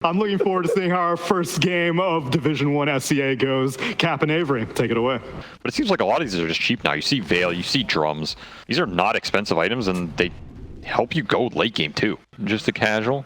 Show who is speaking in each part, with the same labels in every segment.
Speaker 1: I'm looking forward to seeing how our first game of Division 1 SCA goes. Cap and Avery, take it away.
Speaker 2: But it seems like a lot of these are just cheap now. You see Veil, you see Drums. These are not expensive items, and they help you go late game too. Just a casual.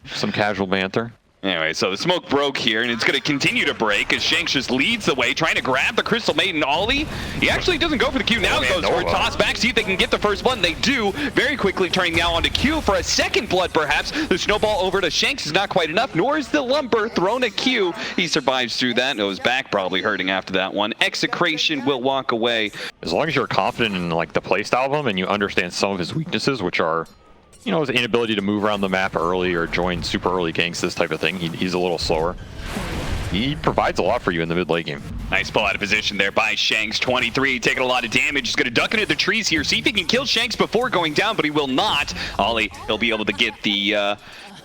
Speaker 2: Some casual banter.
Speaker 3: Anyway, so the smoke broke here, and it's going to continue to break as Shanks just leads the way, trying to grab the Crystal Maiden Ollie. He actually doesn't go for the Q. Now he goes for a toss back, see if they can get the first one. They do, very quickly turning now onto Q for a second blood, perhaps. The snowball over to Shanks is not quite enough, nor is the lumber thrown at Q. He survives through that, and his back probably hurting after that one. Execration will walk away.
Speaker 2: As long as you're confident in like the playstyle of him and you understand some of his weaknesses, which are, you know, his inability to move around the map early or join super early ganks, this type of thing. He's a little slower. He provides a lot for you in the mid-late game.
Speaker 3: Nice pull out of position there by Shanks. 23, taking a lot of damage. He's going to duck into the trees here, see if he can kill Shanks before going down, but he will not. Ollie, he'll be able to get the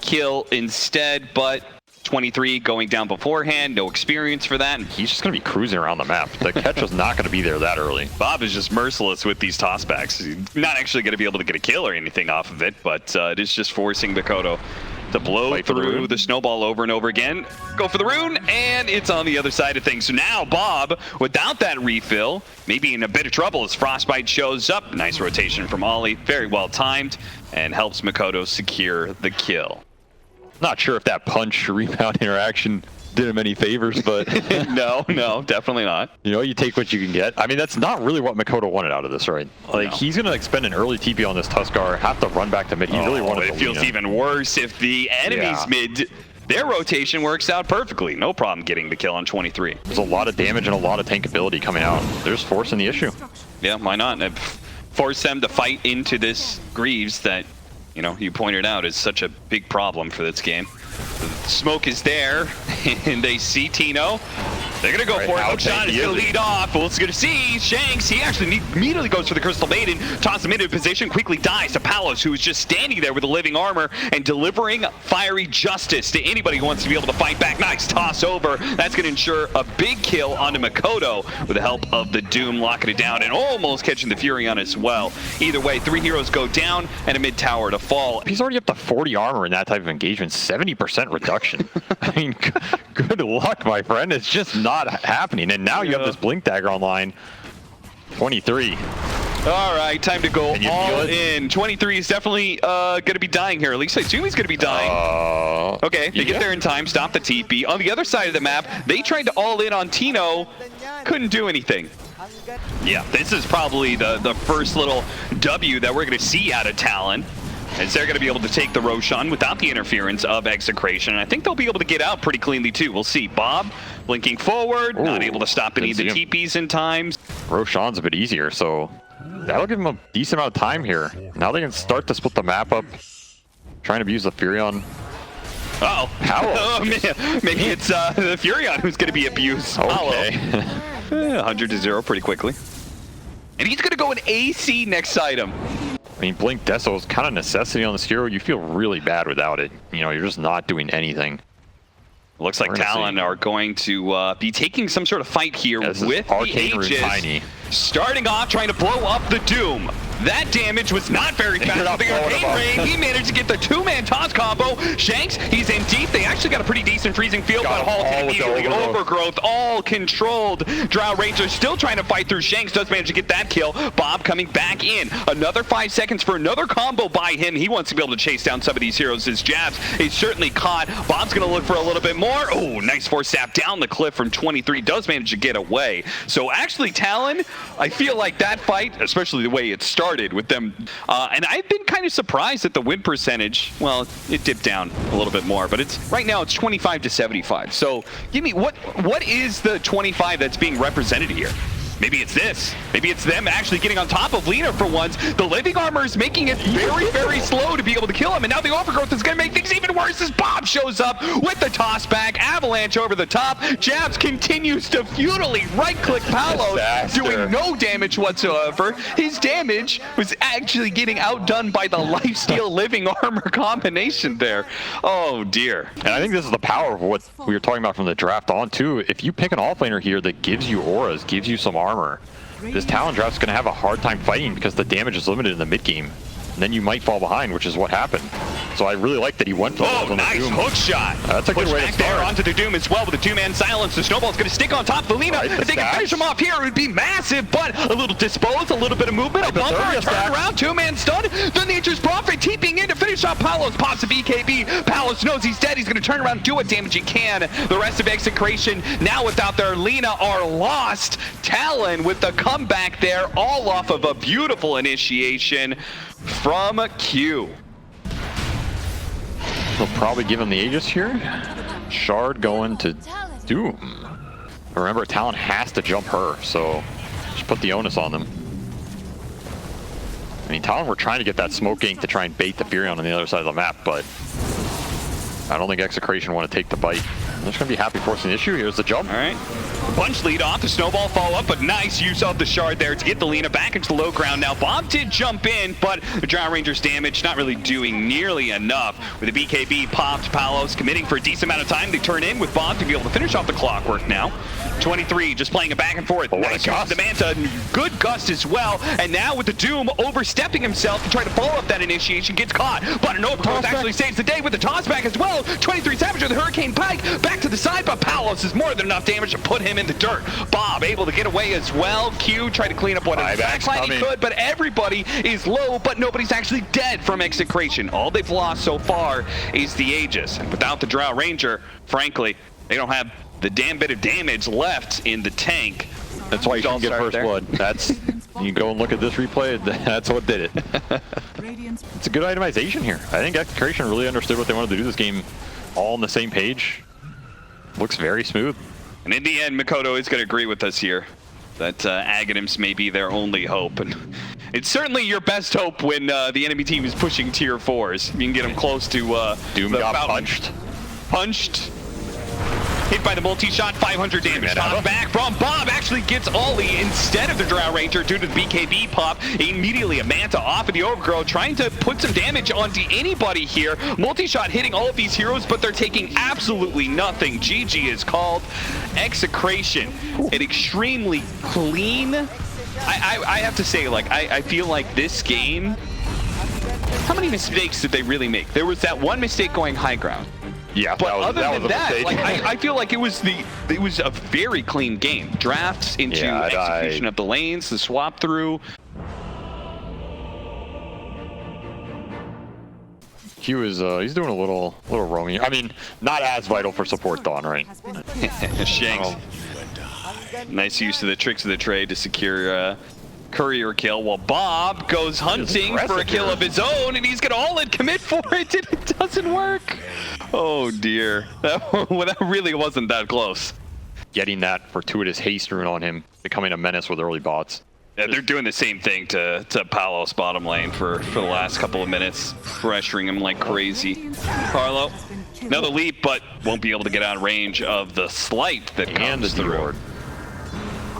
Speaker 3: kill instead, but 23 going down beforehand, no experience for that.
Speaker 2: He's just going to be cruising around the map. The catch is not going to be there that early.
Speaker 3: Bob is just merciless with these tossbacks. He's not actually going to be able to get a kill or anything off of it, but it is just forcing Mikoto to blow through the snowball over and over again. Go for the rune, and it's on the other side of things. So now Bob, without that refill, maybe in a bit of trouble as Frostbite shows up. Nice rotation from Ollie, very well timed, and helps Mikoto secure the kill.
Speaker 2: Not sure if that punch rebound interaction did him any favors, but
Speaker 3: no, definitely not.
Speaker 2: You know, you take what you can get. I mean, that's not really what Mikoto wanted out of this, right? Like, he's going to expend an early TP on this Tuskar, have to run back to mid. He really wanted to.
Speaker 3: It feels even worse if the enemy's mid, their rotation works out perfectly. No problem getting the kill on 23.
Speaker 2: There's a lot of damage and a lot of tank ability coming out. They're just forcing the issue.
Speaker 3: Yeah, why not? Force them to fight into this Greaves that, you know, you pointed out is such a big problem for this game. The smoke is there, and they see Tino. They're going to go for it. Hookshot is going to lead off. We're going to see Shanks. He actually immediately goes for the Crystal Maiden, tosses him into position, quickly dies to Palos, who is just standing there with the living armor and delivering fiery justice to anybody who wants to be able to fight back. Nice toss over. That's going to ensure a big kill onto Mikoto with the help of the Doom, locking it down and almost catching the Furion as well. Either way, 3 heroes go down and a mid tower to fall.
Speaker 2: He's already up to 40 armor in that type of engagement, 70% reduction. I mean, good luck, my friend. It's just not happening, and now you have this blink dagger online. 23.
Speaker 3: All right, time to go all in. 23 is definitely going to be dying here. At least I assume he's going to be dying. Okay, they get there in time, stop the TP. On the other side of the map, they tried to all in on Tino, couldn't do anything. Yeah, this is probably the first little W that we're going to see out of Talon, as they're going to be able to take the Roshan without the interference of Execration. And I think they'll be able to get out pretty cleanly too. We'll see. Bob blinking forward, not able to stop any of the TPs in time.
Speaker 2: Roshan's a bit easier, so that'll give them a decent amount of time here. Now they can start to split the map up, trying to abuse the Furion.
Speaker 3: Uh-oh. Maybe it's the Furion who's going to be abused.
Speaker 2: Okay.
Speaker 3: 100 to 0 pretty quickly. And he's going to go an AC next item.
Speaker 2: I mean, Blink Deso is kind of necessity on this hero. You feel really bad without it. You know, you're just not doing anything.
Speaker 3: Looks like Talon are going to be taking some sort of fight here with the Aegis. Starting off, trying to blow up the Doom. That damage was not very fast with the Arcane Rain. He managed to get the 2-man toss combo. Shanks, he's in deep. They actually got a pretty decent freezing field, but halted immediately. Overgrowth, all controlled. Drow Ranger still trying to fight through. Shanks does manage to get that kill. Bob coming back in. Another 5 seconds for another combo by him. He wants to be able to chase down some of these heroes. His Jabz, he's certainly caught. Bob's going to look for a little bit more. Oh, nice force sap down the cliff from 23. Does manage to get away. So actually, Talon, I feel like that fight, especially the way it started with them, and I've been kind of surprised at the win percentage. Well, it dipped down a little bit more, but it's right now it's 25 to 75. So give me what is the 25 that's being represented here? Maybe it's this. Maybe it's them actually getting on top of Lena for once. The living armor is making it very, very slow to be able to kill him. And now the overgrowth is going to make things even worse as Bob shows up with the toss back. Avalanche over the top. Jabz continues to futilely right-click Palos, doing no damage whatsoever. His damage was actually getting outdone by the lifesteal living armor combination there. Oh, dear.
Speaker 2: And I think this is the power of what we were talking about from the draft on, too. If you pick an offlaner here that gives you auras, gives you some armor, this Talon draft is going to have a hard time fighting because the damage is limited in the mid game. And then you might fall behind, which is what happened. So I really like that he went for
Speaker 3: Oh, nice hook shot.
Speaker 2: That's a good way to
Speaker 3: back there
Speaker 2: start.
Speaker 3: onto the Doom as well with the two-man silence. The snowball's going to stick on top of the Lina.
Speaker 2: Right,
Speaker 3: If they can finish him off here, it would be massive, but a little disposed, a little bit of movement, a bumper, a turn around, two-man stun. The Nature's Prophet TPing in to finish off Palos. Pops a BKB. Palos knows he's dead. He's going to turn around, do what damage he can. The rest of Execration now without their Lina are lost. Talon with the comeback there, all off of a beautiful initiation from Q.
Speaker 2: They'll probably give him the Aegis here. Shard going to Doom. Remember, Talon has to jump her, so just put the onus on them. I mean, Talon were trying to get that smoke gank to try and bait the Furion on the other side of the map, but I don't think Execration want to take the bite. I'm just going to be happy forcing the issue. Here's the jump.
Speaker 3: All right. Bunch lead off, the snowball follow up, but nice use of the shard there to get the Lina back into the low ground. Now, Bob did jump in, but the Drow Ranger's damage not really doing nearly enough. With the BKB popped, Palos committing for a decent amount of time. They turn in with Bob to be able to finish off the clockwork now. 23, just playing it back and forth. Nice use of the Manta, good gust as well. And now with the Doom overstepping himself to try to follow up that initiation, gets caught. But an overthrow actually saves the day with the toss back as well. 23 Savage with the Hurricane Pike, back to the side, but Palos is more than enough damage to put him in the dirt. Bob able to get away as well. Q tried to clean up what backline he could, but everybody is low, but nobody's actually dead from Execration. All they've lost so far is the Aegis. And without the Drow Ranger, frankly, they don't have the damn bit of damage left in the tank.
Speaker 2: That's why you can get first blood. That's, you go and look at this replay, that's what did it. It's a good itemization here. I think Execration really understood what they wanted to do this game, all on the same page. Looks very smooth.
Speaker 3: And in the end, Mikoto is going to agree with us here that Aghanims may be their only hope. And it's certainly your best hope when the enemy team is pushing tier 4s. You can get them close to
Speaker 2: Doom got punched.
Speaker 3: Hit by the multi-shot, 500 damage. Pop back from Bob, actually gets Ollie instead of the Drow Ranger due to the BKB pop. Immediately a Manta off of the Overgrowth, trying to put some damage onto anybody here. Multi-shot hitting all of these heroes, but they're taking absolutely nothing. GG is called. Execration, an extremely clean... I have to say, like, I feel like this game... How many mistakes did they really make? There was that one mistake going high ground.
Speaker 2: Yeah,
Speaker 3: but other than that, like, I feel like it was a very clean game. Drafts into execution of the lanes, the swap through.
Speaker 2: Q is he's doing a little roaming. I mean, not as vital for support Dawn, right?
Speaker 3: Shanks. Nice use of the tricks of the trade to secure courier kill, while Bob goes hunting for a kill of his own, and he's gonna all-in commit for it, and it doesn't work. Oh dear, that really wasn't that close.
Speaker 2: Getting that fortuitous haste rune on him, becoming a menace with early bots.
Speaker 3: Yeah, they're doing the same thing to Palos bottom lane for the last couple of minutes, pressuring him like crazy. Carlo, another leap, but won't be able to get out of range of the slight that comes through.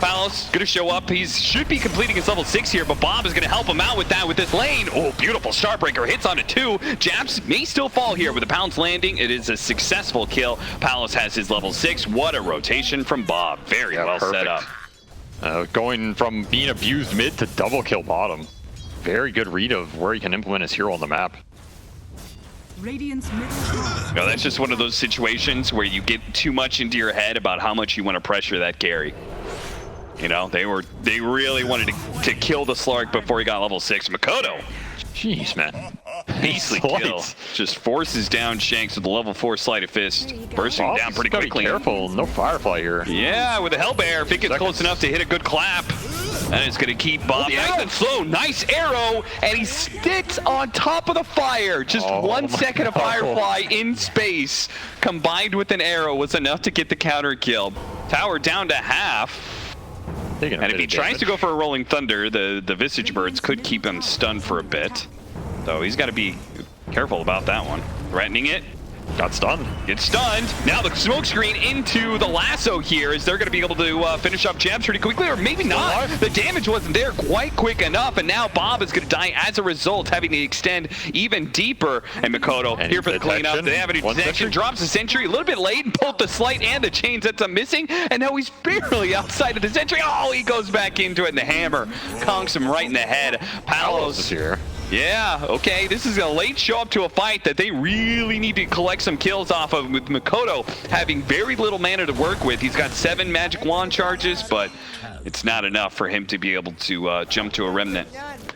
Speaker 3: Palos gonna show up. He should be completing his level 6 here, but Bob is gonna help him out with that with this lane. Oh, beautiful Starbreaker hits onto 2. Jabz may still fall here with the Pounce landing. It is a successful kill. Palos has his level 6. What a rotation from Bob. Very well set up.
Speaker 2: Going from being abused mid to double kill bottom. Very good read of where he can implement his hero on the map.
Speaker 3: No, that's just one of those situations where you get too much into your head about how much you want to pressure that carry. You know, they really wanted to kill the Slark before he got level 6. Mikoto.
Speaker 2: Jeez, man.
Speaker 3: Beastly kill. Just forces down Shanks with the level 4 Sleight of Fist. Bursting down pretty quickly.
Speaker 2: Be careful, no Firefly here.
Speaker 3: Yeah, with a Hellbear, if it gets close enough to hit a good clap. And it's going to keep Bob nice and slow. Nice arrow, and he sticks on top of the fire. Just 1 second of Firefly in space, combined with an arrow, was enough to get the counter kill. Tower down to half. And if he tries to go for a Rolling Thunder, the Visage Birds could keep him stunned for a bit. So he's got to be careful about that one. Threatening it.
Speaker 2: Got stunned.
Speaker 3: Gets stunned. Now the smoke screen into the lasso here. Is they're going to be able to finish up Jabz pretty quickly, or maybe not. The damage wasn't there quite quick enough, and now Bob is going to die as a result, having to extend even deeper. And Mikoto here for the cleanup. They have a detection. Drops the sentry a little bit late and pulled the slight and the chains that's missing, and now he's barely outside of the sentry. Oh, he goes back into it, and the hammer conks him right in the head. Palos
Speaker 2: is here.
Speaker 3: Yeah, okay, this is a late show up to a fight that they really need to collect some kills off of, with Mikoto having very little mana to work with. He's got 7 magic wand charges, but it's not enough for him to be able to jump to a remnant.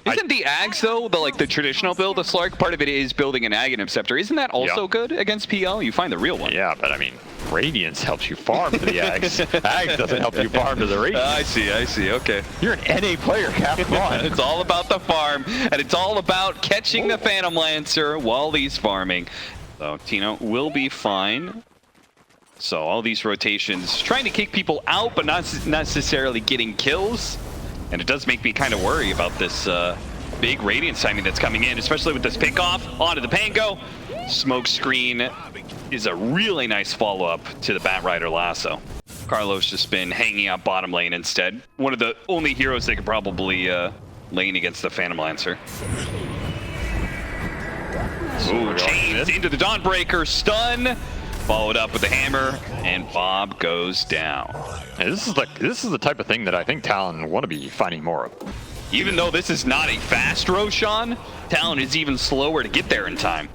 Speaker 3: Isn't the Ags, though, the traditional build of Slark, part of it is building an Ag and Scepter? Isn't that also good against PL? You find the real one.
Speaker 2: Yeah, but I mean, Radiance helps you farm to the Ags. Ags doesn't help you farm to the Radiance.
Speaker 3: I see, okay.
Speaker 2: You're an NA player, Cap, come on.
Speaker 3: It's all about the farm, and it's all about catching the Phantom Lancer while he's farming. So Tino will be fine. So all these rotations, trying to kick people out, but not necessarily getting kills. And it does make me kind of worry about this big Radiance timing that's coming in, especially with this pickoff onto the Pango. Smoke screen is a really nice follow-up to the Batrider lasso. Carlos just been hanging out bottom lane instead. One of the only heroes that could probably lane against the Phantom Lancer. Ooh, chains into the Dawnbreaker, stun, followed up with the hammer, and Bob goes down.
Speaker 2: And this is the type of thing that I think Talon want to be finding more of.
Speaker 3: Even though this is not a fast Roshan, Talon is even slower to get there in time.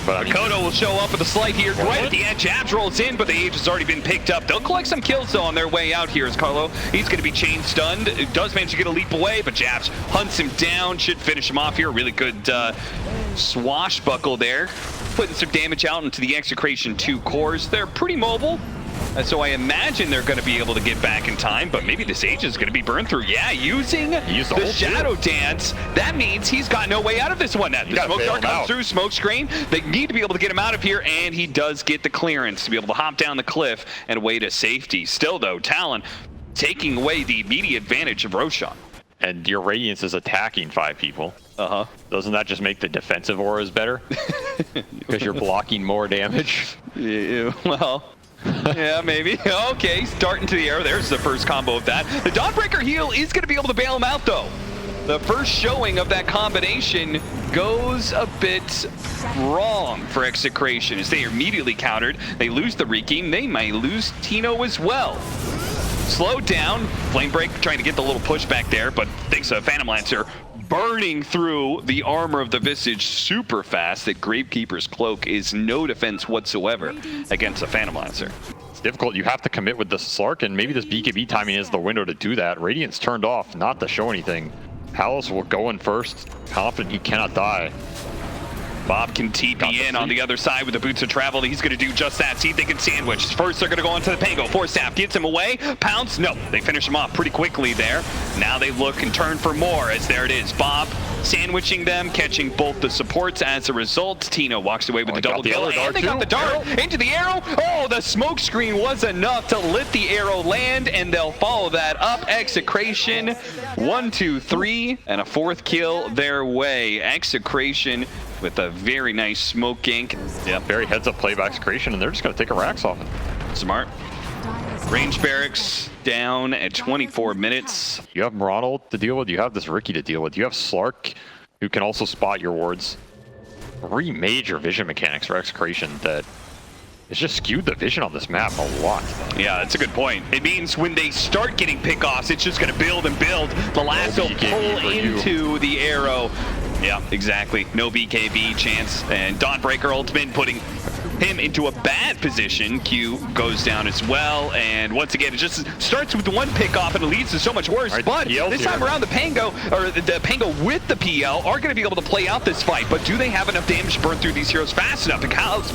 Speaker 3: But Mikoto will show up with a slight here, right at the end. Jabz rolls in, but the Age has already been picked up. They'll collect some kills, though, on their way out here as Carlo. He's going to be chain stunned. It does manage to get a leap away, but Jabz hunts him down. Should finish him off here. Really good swashbuckle there. Putting some damage out into the Execration 2 cores. They're pretty mobile. So I imagine they're going to be able to get back in time, but maybe this Age is going to be burned through. Yeah, using the Shadow Dance. That means he's got no way out of this one. The Smoke Dart comes through, smoke screen. They need to be able to get him out of here, and he does get the clearance to be able to hop down the cliff and away to safety. Still, though, Talon taking away the immediate advantage of Roshan.
Speaker 2: And your Radiance is attacking 5 people. Doesn't that just make the defensive auras better? Because you're blocking more damage?
Speaker 3: Yeah, well... yeah, maybe. Okay, starting to the arrow. There's the first combo of that. The Dawnbreaker heal is going to be able to bail him out, though. The first showing of that combination goes a bit wrong for Execration as they are immediately countered. They lose the Reeking. They might lose Tino as well. Slowed down. Flame Break trying to get the little push back there, but thanks to Phantom Lancer burning through the armor of the Visage super fast that Gravekeeper's Cloak is no defense whatsoever against a Phantom Lancer.
Speaker 2: It's difficult. You have to commit with the Slark, and maybe this BKB timing is the window to do that. Radiance turned off, not to show anything. Palos will go in first, confident he cannot die.
Speaker 3: Bob can TP in on the other side with the Boots of Travel. He's going to do just that. See if they can sandwich. First, they're going to go into the Pango. Force Staff gets him away. Pounce. No, they finish him off pretty quickly there. Now they look and turn for more as there it is. Bob sandwiching them, catching both the supports as a result. Tino walks away with the double kill. And they got the dart into the arrow. Oh, the smoke screen was enough to let the arrow land, and they'll follow that up. Execration, 1, 2, 3, and a 4th kill their way. Execration with a very nice smoke gank.
Speaker 2: Yeah, very heads-up play by Execration, and they're just going to take a Rax off him.
Speaker 3: Smart. Range barracks down at 24 minutes.
Speaker 2: You have Ronald to deal with. You have this Ricky to deal with. You have Slark, who can also spot your wards. 3 major vision mechanics for Execration that it's just skewed the vision on this map a lot.
Speaker 3: Yeah, that's a good point. It means when they start getting pickoffs, it's just going to build and build. The lasso pull into the arrow. Yeah, exactly. No BKB chance. And Dawnbreaker ultimate putting him into a bad position. Q goes down as well. And once again, it just starts with one pickoff and it leads to so much worse. Right, but this time around, the Pango, or the Pango with the PL are going to be able to play out this fight. But do they have enough damage to burn through these heroes fast enough? And Palos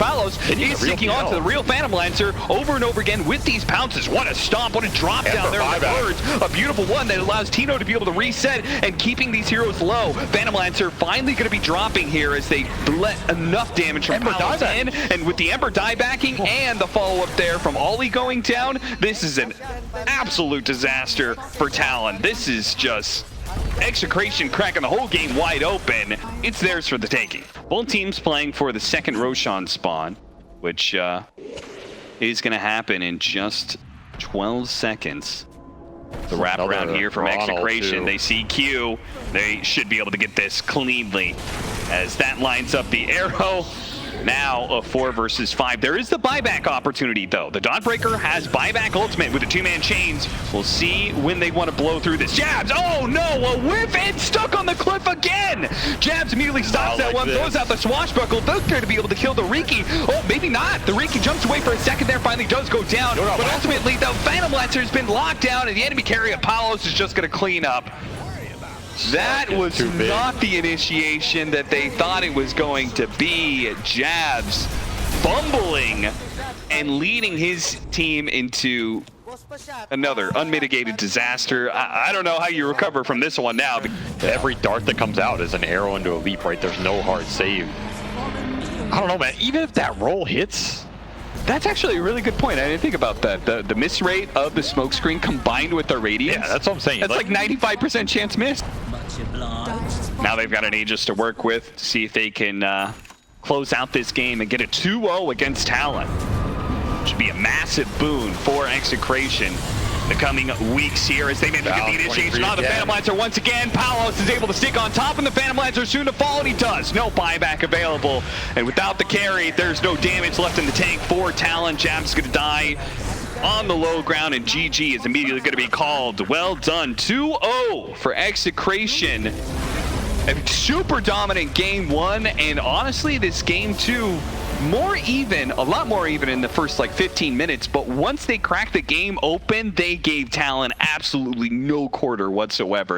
Speaker 3: is sneaking onto the real Phantom Lancer over and over again with these pounces. What a stomp, what a drop down there on the birds. A beautiful one that allows Tino to be able to reset and keeping these heroes low. Phantom Lancer finally going to be dropping here as they let enough damage from Palos in. And with the Ember diebacking and the follow-up there from Ollie going down, this is an absolute disaster for Talon. This is just Execration cracking the whole game wide open. It's theirs for the taking. Both teams playing for the second Roshan spawn, which is going to happen in just 12 seconds. The wraparound here from Execration. They see Q. They should be able to get this cleanly as that lines up the arrow. now a 4 versus 5. There is the buyback opportunity, though. The Dawnbreaker has buyback ultimate with the 2-man chains. We'll see when they want to blow through this. Jabz! Oh no! A whiff and stuck on the cliff again! Jabz immediately stops that one, throws out the swashbuckle. They're going to be able to kill the Riki. Oh, maybe not. The Riki jumps away for a second there, finally does go down. But ultimately, the Phantom Lancer has been locked down, and the enemy carrier Palos is just going to clean up. That was not the initiation that they thought it was going to be. Jabz fumbling and leading his team into another unmitigated disaster. I don't know how you recover from this one now.
Speaker 2: Every dart that comes out is an arrow into a leap, right? There's no hard save. I don't know, man. Even if that roll hits,
Speaker 3: that's actually a really good point. I didn't think about that. The miss rate of the smoke screen combined with the radiance.
Speaker 2: Yeah, that's what I'm saying.
Speaker 3: That's like 95% chance miss. Now they've got an Aegis to work with to see if they can close out this game and get a 2-0 against Talon. Should be a massive boon for Execration the coming weeks here as they manage to get the initiation on the Phantom Lancer once again. Palos is able to stick on top, and the Phantom Lancer soon to fall, and he does. No buyback available, and without the carry, there's no damage left in the tank for Talon. Jabz is going to die on the low ground, and GG is immediately going to be called. Well done. 2-0 for Execration. A super dominant game 1, and honestly, this game 2, more even, a lot more even in the first like 15 minutes, but once they cracked the game open, they gave Talon absolutely no quarter whatsoever.